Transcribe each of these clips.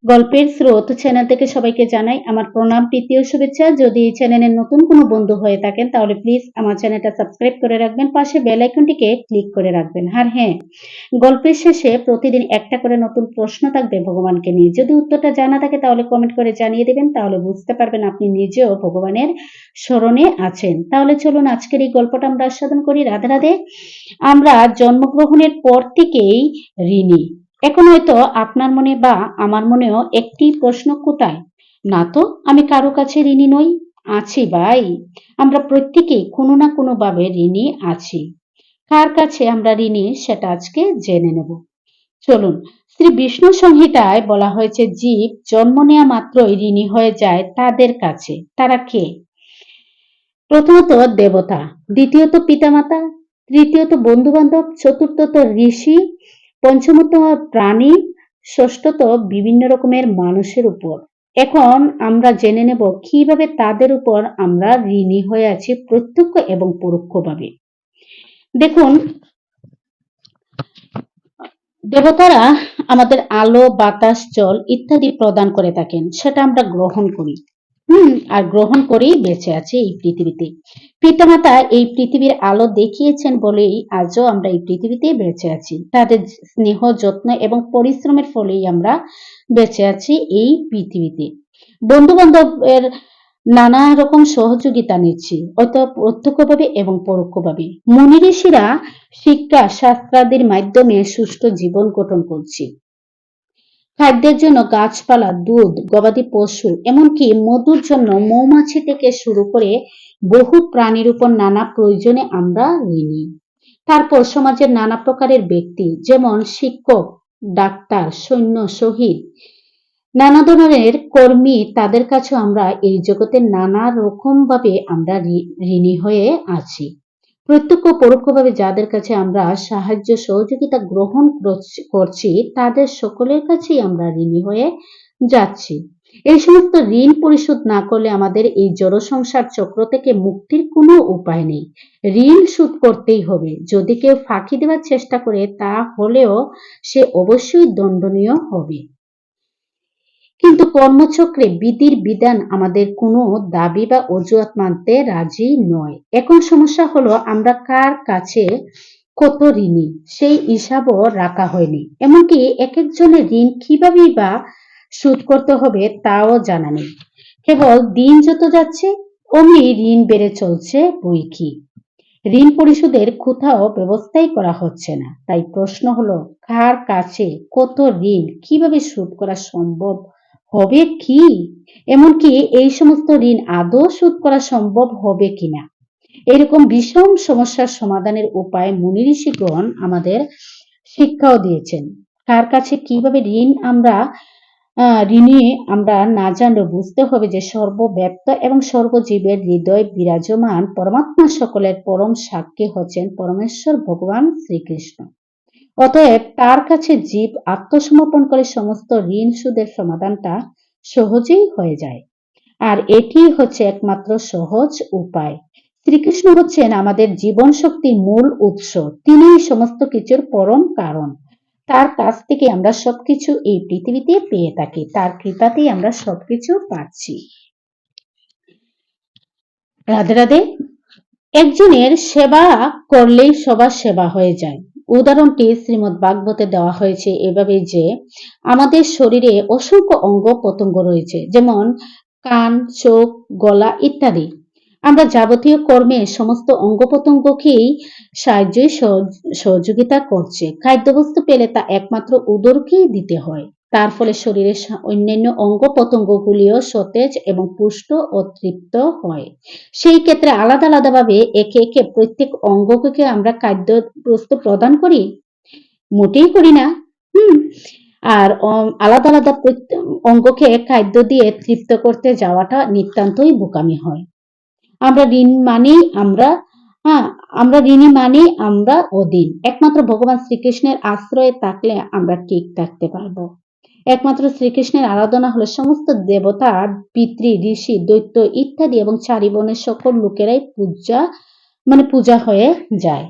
গল্পের স্রোত চ্যানেল থেকে সবাইকে জানাই আমার প্রণাম, প্রীতি ও শুভেচ্ছা। যদি এই চ্যানেলের নতুন কোনো বন্ধু হয়ে থাকেন তাহলে প্লিজ আমার চ্যানেলটা সাবস্ক্রাইব করে রাখবেন, পাশে বেল আইকনটিকে ক্লিক করে রাখবেন। আর হ্যাঁ, গল্পের শেষে প্রতিদিন একটা করে নতুন প্রশ্ন থাকবে ভগবানকে নিয়ে। যদি উত্তরটা জানা থাকে তাহলে কমেন্ট করে জানিয়ে দেবেন, তাহলে বুঝতে পারবেন আপনি নিজেও ভগবানের স্মরণে আছেন। তাহলে চলুন আজকের এই গল্পটা আমরা আস্বাদন করি। রাধে রাধে। আমরা জন্মগ্রহণের পর থেকেই ঋণী। এখন হয়তো আপনার মনে বা আমার মনেও একটি প্রশ্ন, কোথায়? না তো, আমি কারো কাছে ঋণী নই। আছি ভাই, আমরা প্রত্যেকেই কোনো না কোনো ভাবে ঋণী আছি। কার কাছে আমরা ঋণী সেটা আজকে জেনে নেব। চলুন। শ্রী বিষ্ণু সংহিতায় বলা হয়েছে, জীব জন্ম নেওয়া মাত্রই ঋণী হয়ে যায় তাদের কাছে। তারা কে? প্রথমত দেবতা, দ্বিতীয়ত পিতামাতা, তৃতীয়ত বন্ধু বান্ধব, চতুর্থত ঋষি, পঞ্চমত প্রাণী, ষষ্ঠত বিভিন্ন রকমের মানুষের উপর। এখন আমরা জেনে নেব কিভাবে তাদের উপর আমরা ঋণী হয়ে আছি প্রত্যক্ষ এবং পরোক্ষভাবে। দেখুন, দেবতারা আমাদের আলো, বাতাস, জল ইত্যাদি প্রদান করে থাকেন, সেটা আমরা গ্রহণ করি। আর গ্রহণ করেই বেঁচে আছি এই পৃথিবীতে। পিতামাতা এই পৃথিবীর আলো দেখিয়েছেন বলেই আজও আমরা এই পৃথিবীতে বেঁচে আছি। তাদের স্নেহ, যত্ন এবং পরিশ্রমের ফলেই আমরা বেঁচে আছি এই পৃথিবীতে। বন্ধু বান্ধবের নানা রকম সহযোগিতা নিচ্ছি, হয়তো প্রত্যক্ষভাবে এবং পরোক্ষভাবে। মুনি ঋষিরা শিক্ষা শাস্ত্রাদির মাধ্যমে সুষ্ঠু জীবন গঠন করছি। খাদ্যের জন্য গাছপালা, দুধ, গবাদি পশু, এমনকি মধুর জন্য মৌমাছি থেকে শুরু করে বহু প্রাণীর উপর নানা প্রয়োজনে আমরা ঋণী। তারপর সমাজের নানা প্রকারের ব্যক্তি, যেমন শিক্ষক, ডাক্তার, সৈন্য, শহীদ, নানা ধরনের কর্মী, তাদের কাছে আমরা এই জগতে নানা রকম ভাবে আমরা ঋণী হয়ে আছি। প্রত্যক্ষ পরোক্ষভাবে যাদের কাছে আমরা সাহায্য সহযোগিতা গ্রহণ করছি তাদের সকলের কাছেই আমরা ঋণী হয়ে যাচ্ছি। এই সমস্ত ঋণ পরিশোধ না করলে আমাদের এই জড় সংসার চক্র থেকে মুক্তির কোনো উপায় নেই। ঋণ শোধ করতেই হবে। যদি কেউ ফাঁকি দেওয়ার চেষ্টা করে তা হলেও সে অবশ্যই দণ্ডনীয় হবে। কিন্তু কর্মচক্রে বিধির বিধান আমাদের কোনো দাবি বা অজুহাত মানতে রাজি নয়। এখন সমস্যা হলো আমরা কার কাছে কত ঋণী সেই হিসাবও রাখা হয়নি। এমনকি এক একজনের ঋণ কিভাবেই বা শোধ করতে হবে তাও জানা নেই। কেবল দিন যত যাচ্ছে অমনি ঋণ বেড়ে চলছে বই কি। ঋণ পরিশোধের কোথাও ব্যবস্থাই করা হচ্ছে না। তাই প্রশ্ন হলো, কার কাছে কত ঋণ কিভাবে শোধ করা সম্ভব হবে কি? এমনকি এই সমস্ত ঋণ আদৌ শোধ করা সম্ভব হবে কিনা, এরকম বিষম সমস্যার সমাধানের উপায় মুনি ঋষিগণ আমাদের শিক্ষাও দিয়েছেন। কার কাছে কিভাবে ঋণী আমরা না জানলেও বুঝতে হবে যে সর্বব্যাপ্ত এবং সর্বজীবের হৃদয় বিরাজমান পরমাত্মা সকলের পরম সাক্ষী হচ্ছেন পরমেশ্বর ভগবান শ্রীকৃষ্ণ। অতএব তার কাছে জীব আত্মসমর্পণ করে সমস্ত ঋণ শোধের সমাধানটা সহজেই হয়ে যায়। আর এটি হচ্ছে একমাত্র সহজ উপায়। শ্রীকৃষ্ণ হচ্ছেন আমাদের জীবন শক্তির মূল উৎস। তিনিই সমস্ত কিছুর পরম কারণ। তার কাছ থেকে আমরা সবকিছু এই পৃথিবীতে পেয়ে থাকি। তার কৃপাতেই আমরা সবকিছু পাচ্ছি। রাধে রাধে। একজনের সেবা করলেই সবার সেবা হয়ে যায়। উদাহরণটি শ্রীমদ্ ভাগবতে দেওয়া হয়েছে এভাবে যে আমাদের শরীরে অসংখ্য অঙ্গ প্রত্যঙ্গ রয়েছে, যেমন কান, চোখ, গলা ইত্যাদি। আমরা যাবতীয় কর্মে সমস্ত অঙ্গ প্রত্যঙ্গকেই সাহায্যই সহযোগিতা করছে। খাদ্যবস্তু পেলে তা একমাত্র উদরকেই দিতে হয়। তার ফলে শরীরের অন্যান্য অঙ্গ প্রত্যঙ্গগুলিও সতেজ এবং পুষ্ট ও তৃপ্ত হয়। সেই ক্ষেত্রে আলাদা আলাদাভাবে একে একে প্রত্যেক অঙ্গকে আমরা খাদ্য বস্তু প্রদান করি? মোটেই করি না। হুম আর আলাদা আলাদা অঙ্গকে খাদ্য দিয়ে তৃপ্ত করতে যাওয়াটা নিতান্তই বোকামি হয়। আমরা ঋণী মানেই আমরা অধীন। একমাত্র ভগবান শ্রীকৃষ্ণের আশ্রয়ে থাকলে আমরা ঠিক থাকতে পারবো। একমাত্র শ্রীকৃষ্ণের আরাধনা হলে সমস্ত দেবতা, পিতৃ, ঋষি, দৈত্য ইত্যাদি এবং চারি বর্ণের সকল লোকেরাই পূজা হয়ে যায়।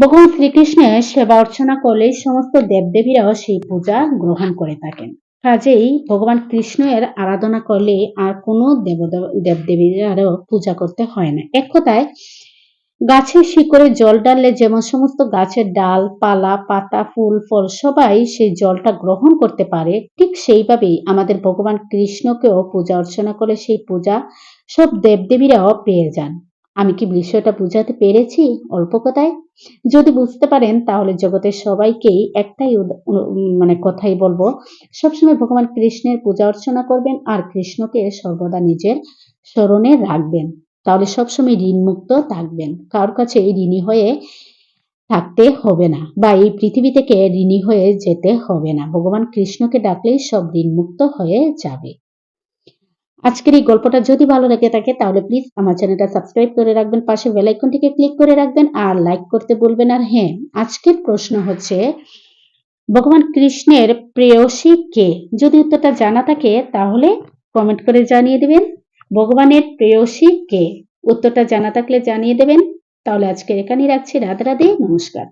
ভগবান শ্রীকৃষ্ণের সেবা অর্চনা করলে সমস্ত দেবদেবীরাও সেই পূজা গ্রহণ করে থাকেন। কাজেই ভগবান কৃষ্ণের আরাধনা করলে আর কোনো দেবদেবীরাও পূজা করতে হয় না। এক কথায় গাছের শিকড়ে জল ঢাললে যেমন সমস্ত গাছের ডাল, পালা, পাতা, ফুল, ফল সবাই সেই জলটা গ্রহণ করতে পারে, ঠিক সেইভাবেই আমাদের ভগবান কৃষ্ণকেও পূজা অর্চনা করে সেই পূজা সব দেবদেবীরাও পেয়ে যান। আমি কি বিষয়টা বুঝাতে পেরেছি অল্প কথায়? যদি বুঝতে পারেন তাহলে জগতের সবাইকেই একটাই কথাই বলবো, সবসময় ভগবান কৃষ্ণের পূজা অর্চনা করবেন আর কৃষ্ণকে সর্বদা নিজের স্মরণে রাখবেন। তাহলে সবসময় ঋণমুক্ত থাকবেন। কারোর কাছে ঋণী হয়ে থাকতে হবে না বা এই পৃথিবী থেকে ঋণী হয়ে যেতে হবে না। ভগবান কৃষ্ণকে ডাকলেই সব ঋণমুক্ত হয়ে যাবে। আজকের এই গল্পটা যদি ভালো লেগে থাকে তাহলে প্লিজ আমার চ্যানেলটা সাবস্ক্রাইব করে রাখবেন, পাশে বেল আইকনটিকে ক্লিক করে রাখবেন আর লাইক করতে ভুলবেন না। আর হ্যাঁ, আজকের প্রশ্ন হচ্ছে ভগবান কৃষ্ণের প্রেয়সী কে? যদি উত্তরটা জানা থাকে তাহলে কমেন্ট করে জানিয়ে দিবেন। ভগবানের প্রেয়সী কে? উত্তরটা জানা থাকলে জানিয়ে দেবেন। তাহলে আজকে এখানেই রাখছি। রাধে রাধে, নমস্কার।